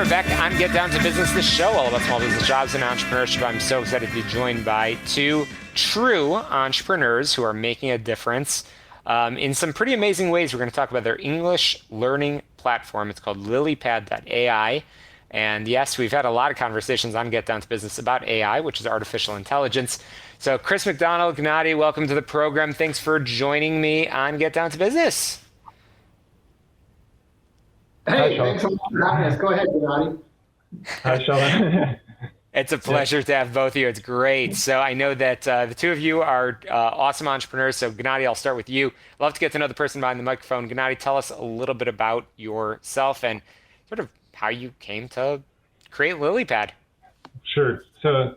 we're back on Get Down to Business, the show all about small business jobs and entrepreneurship. I'm so excited to be joined by two true entrepreneurs who are making a difference in some pretty amazing ways. We're going to talk about their English learning platform. It's called lilypad.ai. And yes, we've had a lot of conversations on Get Down to Business about AI, which is artificial intelligence. So Chris MacDonald, Genady, welcome to the program. Thanks for joining me on Get Down to Business. Hey, thanks a lot for having us. Go ahead, Genady. Hi, Shalom. It's a pleasure to have both of you. It's great. So I know that the two of you are awesome entrepreneurs. So Genady, I'll start with you. Love to get to know the person behind the microphone. Genady, tell us a little bit about yourself and sort of how you came to create LilyPad. Sure. So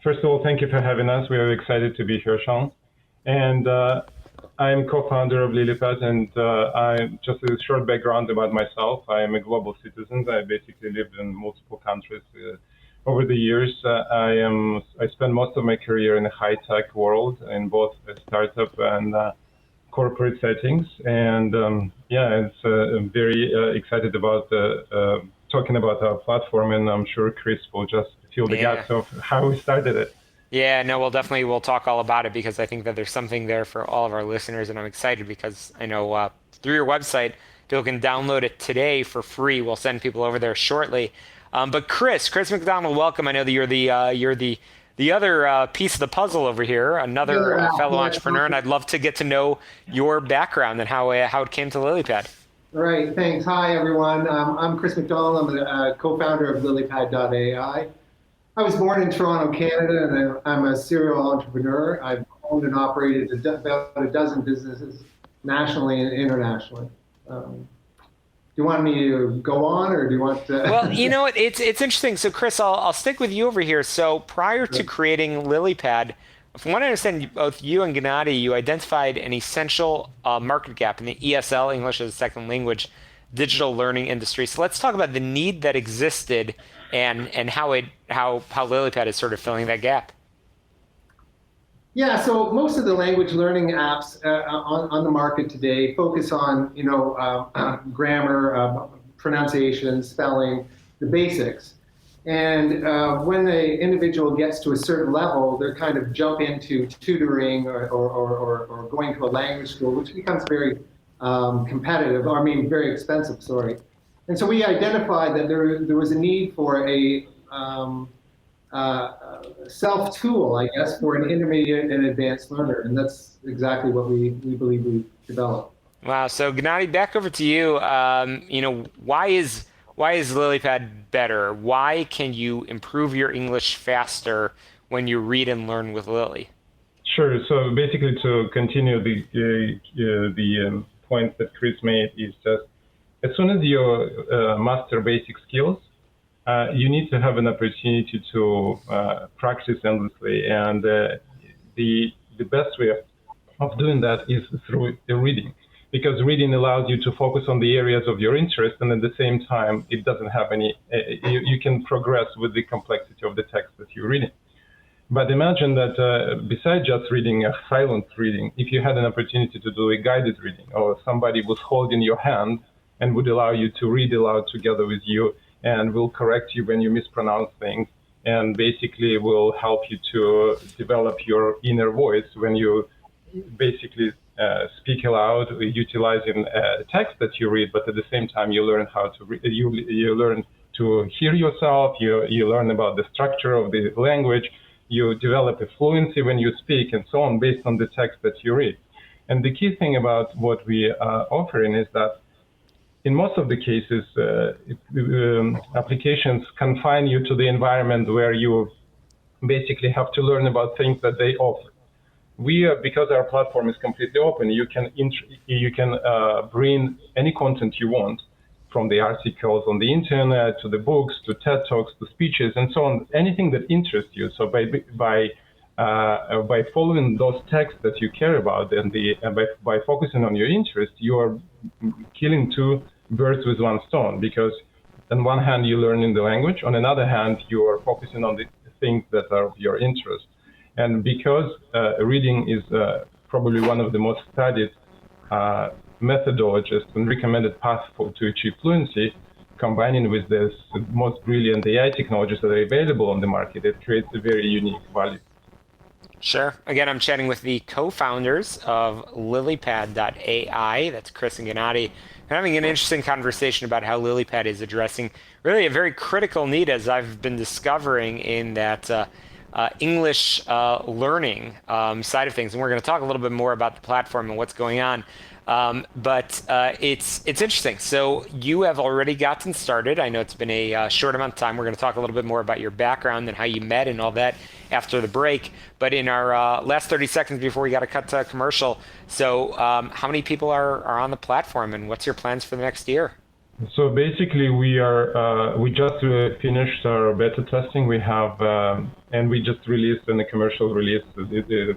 first of all, thank you for having us. We are excited to be here, Sean. And I'm co-founder of LilyPad, and I'm just a short background about myself. I am a global citizen. I basically lived in multiple countries over the years. I spent most of my career in the high-tech world in both startup and corporate settings. And I'm very excited about talking about our platform, and I'm sure Chris will just fill the gaps of how we started it. Yeah, no, we'll talk all about it because I think that there's something there for all of our listeners, and I'm excited because I know through your website, people can download it today for free. We'll send people over there shortly. But Chris MacDonald, welcome. I know that you're the other piece of the puzzle over here, another fellow entrepreneur, and I'd love to get to know your background and how it came to LilyPad. Right, thanks. Hi, everyone. I'm Chris MacDonald. I'm the co-founder of lilypad.ai. I was born in Toronto, Canada, and I'm a serial entrepreneur. I've owned and operated about a dozen businesses nationally and internationally. Do you want me to go on, or do you want to? Well, you know, it's interesting. So, Chris, I'll stick with you over here. So, prior to creating LilyPad, from what I understand, both you and Genady, you identified an essential market gap in the ESL, English as a Second Language, digital learning industry. So, let's talk about the need that existed and how LilyPad is sort of filling that gap. Yeah, so most of the language learning apps on the market today focus on, grammar, pronunciation, spelling, the basics. And when the individual gets to a certain level, they're kind of jump into tutoring or going to a language school, which becomes very very expensive, sorry. And so we identified that there was a need for a self-tool, I guess, for an intermediate and advanced learner. And that's exactly what we believe we developed. Wow. So Genady, back over to you. Why is LilyPad better? Why can you improve your English faster when you read and learn with Lily? Sure. So basically, to continue the point that Chris made is just as soon as you master basic skills, you need to have an opportunity to practice endlessly, and the best way of doing that is through reading, because reading allows you to focus on the areas of your interest, and at the same time, it doesn't have any. You can progress with the complexity of the text that you're reading. But imagine that besides just reading a silent reading, if you had an opportunity to do a guided reading, or somebody was holding your hand and would allow you to read aloud together with you, and will correct you when you mispronounce things, and basically will help you to develop your inner voice when you basically speak aloud, utilizing text that you read, but at the same time you learn how to read. You learn to hear yourself. You learn about the structure of the language. You develop a fluency when you speak, and so on, based on the text that you read. And the key thing about what we are offering is that in most of the cases, applications confine you to the environment where you basically have to learn about things that they offer. Because our platform is completely open, you can bring any content you want, from the articles on the internet to the books to TED Talks to speeches and so on, anything that interests you. So by following those texts that you care about and by focusing on your interest, you are killing two birds with one stone, because on one hand you're learning the language, on another hand you are focusing on the things that are of your interest. And because reading is probably one of the most studied methodologies and recommended path to achieve fluency, combining with the most brilliant AI technologies that are available on the market, it creates a very unique value. Sure. Again, I'm chatting with the co-founders of lilypad.ai. That's Chris and Genady. We're having an interesting conversation about how Lilypad is addressing really a very critical need, as I've been discovering, in that English learning side of things. And we're going to talk a little bit more about the platform and what's going on. But it's interesting. So you have already gotten started. I know it's been a short amount of time. We're going to talk a little bit more about your background and how you met and all that after the break. But in our last 30 seconds before we got to cut to commercial, so how many people are on the platform, and what's your plans for the next year? So basically, we just finished our beta testing. We have, and we just released a commercial release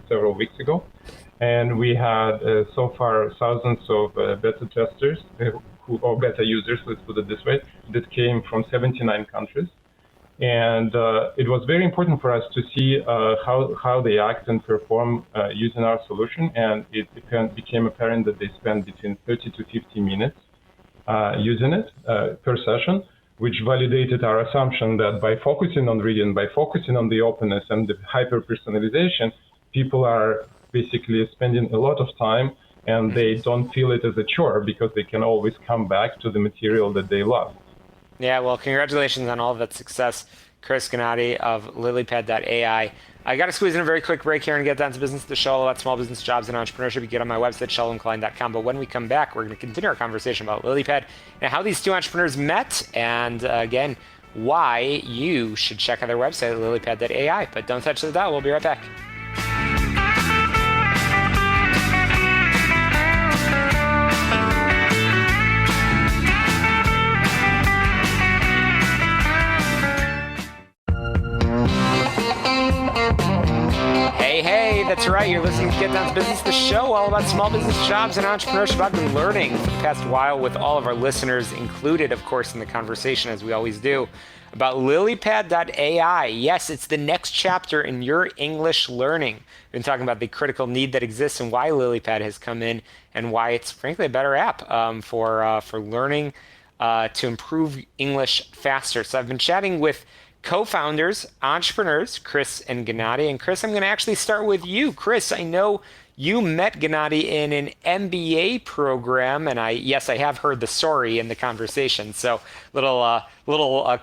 several weeks ago. And we had so far thousands of beta testers, or beta users, let's put it this way, that came from 79 countries. And it was very important for us to see how they act and perform using our solution. And it became apparent that they spend between 30 to 50 minutes using it per session, which validated our assumption that by focusing on reading, by focusing on the openness and the hyper-personalization, people are basically spending a lot of time, and they don't feel it as a chore because they can always come back to the material that they love. Yeah, well, congratulations on all of that success, Chris Genady of lilypad.ai. I got to squeeze in a very quick break here and get down to business, the show about small business, jobs, and entrepreneurship. You get on my website, shalomklein.com. But when we come back, we're going to continue our conversation about Lilypad and how these two entrepreneurs met, and again, why you should check out their website, lilypad.ai. But don't touch the dial. We'll be right back. Hey, that's right. You're listening to Get Down to Business, the show all about small business, jobs, and entrepreneurship. I've been learning for the past while with all of our listeners included, of course, in the conversation, as we always do, about lilypad.ai. Yes, it's the next chapter in your English learning. We've been talking about the critical need that exists and why Lilypad has come in and why it's, frankly, a better app for learning to improve English faster. So I've been chatting with co-founders, entrepreneurs, Chris and Genady. And Chris, I'm going to actually start with you. Chris, I know you met Genady in an MBA program, and I have heard the story in the conversation. So little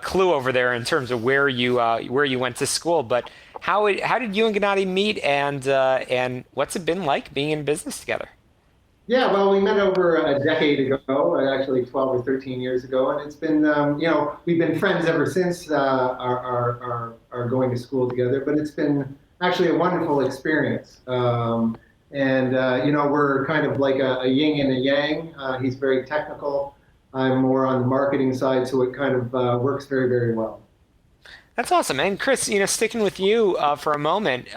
clue over there in terms of where you went to school. But how did you and Genady meet, and what's it been like being in business together? Yeah, well, we met over a decade ago, actually 12 or 13 years ago, and it's been, we've been friends ever since our going to school together, but it's been actually a wonderful experience. We're kind of like a yin and a yang. He's very technical. I'm more on the marketing side, so it kind of works very, very well. That's awesome. And Chris, sticking with you for a moment,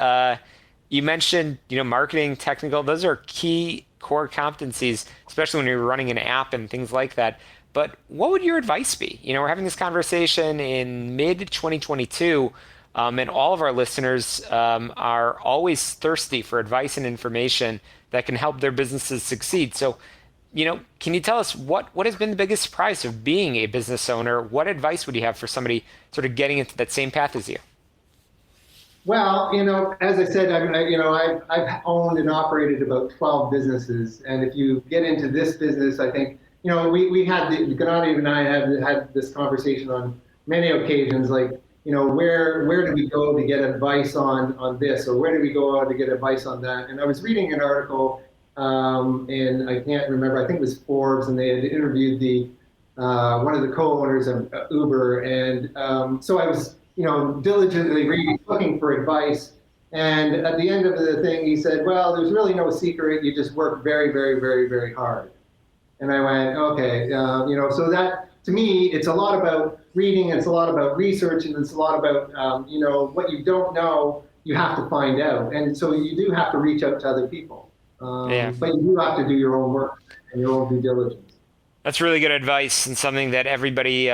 you mentioned, marketing, technical, those are key core competencies, especially when you're running an app and things like that. But what would your advice be? We're having this conversation in mid-2022, and all of our listeners are always thirsty for advice and information that can help their businesses succeed. So, can you tell us what has been the biggest surprise of being a business owner? What advice would you have for somebody sort of getting into that same path as you? Well, as I said, I've owned and operated about 12 businesses, and if you get into this business, I think, we had Genady and I had this conversation on many occasions, like, where do we go to get advice on this, or where do we go out to get advice on that? And I was reading an article, and I can't remember, I think it was Forbes, and they had interviewed one of the co-owners of Uber, and so I was diligently reading, looking for advice. And at the end of the thing, he said, well, there's really no secret. You just work very, very, very, very hard. And I went, okay, so that, to me, it's a lot about reading, it's a lot about research, and it's a lot about, what you don't know, you have to find out. And so you do have to reach out to other people. But you do have to do your own work and your own due diligence. That's really good advice, and something that everybody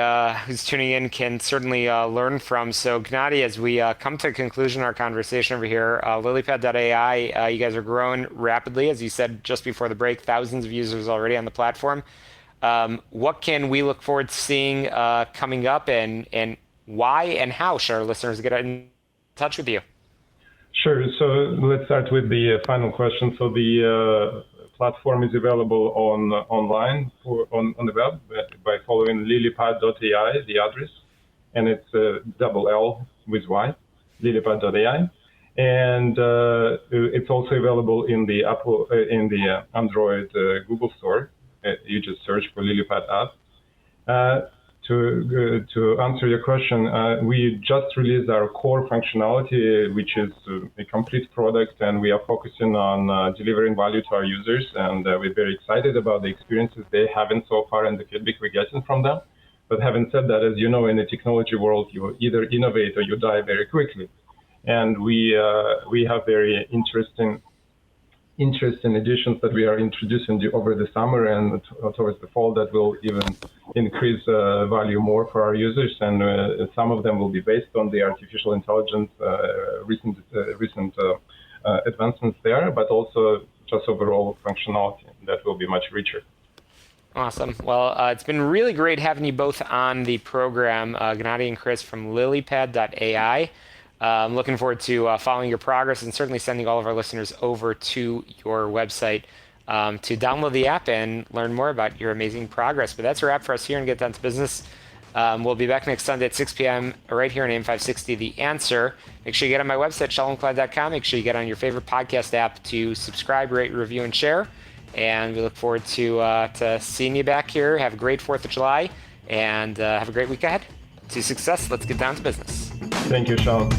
who's tuning in can certainly learn from. So, Genady, as we come to a conclusion of our conversation over here, lilypad.ai, you guys are growing rapidly, as you said just before the break, thousands of users already on the platform. What can we look forward to seeing coming up, and why and how should our listeners get in touch with you? Sure. So let's start with the final question. So the platform is available online on the web by following lilypad.ai, the address, and it's double L with Y, lilypad.ai. And it's also available in the Android Google Store. You just search for LilyPad app. To answer your question, we just released our core functionality, which is a complete product, and we are focusing on delivering value to our users. And we're very excited about the experiences they haven't so far and the feedback we're getting from them. But having said that, as you know, in the technology world, you either innovate or you die very quickly. And we have very interesting additions that we are introducing over the summer and towards the fall that will even increase value more for our users. And some of them will be based on the artificial intelligence recent advancements there, but also just overall functionality that will be much richer. Awesome. Well, it's been really great having you both on the program, Genady and Chris from lilypad.ai. I'm looking forward to following your progress and certainly sending all of our listeners over to your website to download the app and learn more about your amazing progress. But that's a wrap for us here and Get Down to Business. We'll be back next Sunday at 6 p.m. right here on AM 560, The Answer. Make sure you get on my website, shalomklein.com. Make sure you get on your favorite podcast app to subscribe, rate, review, and share. And we look forward to seeing you back here. Have a great 4th of July and have a great week ahead. To success, let's get down to business. Thank you, Shalom.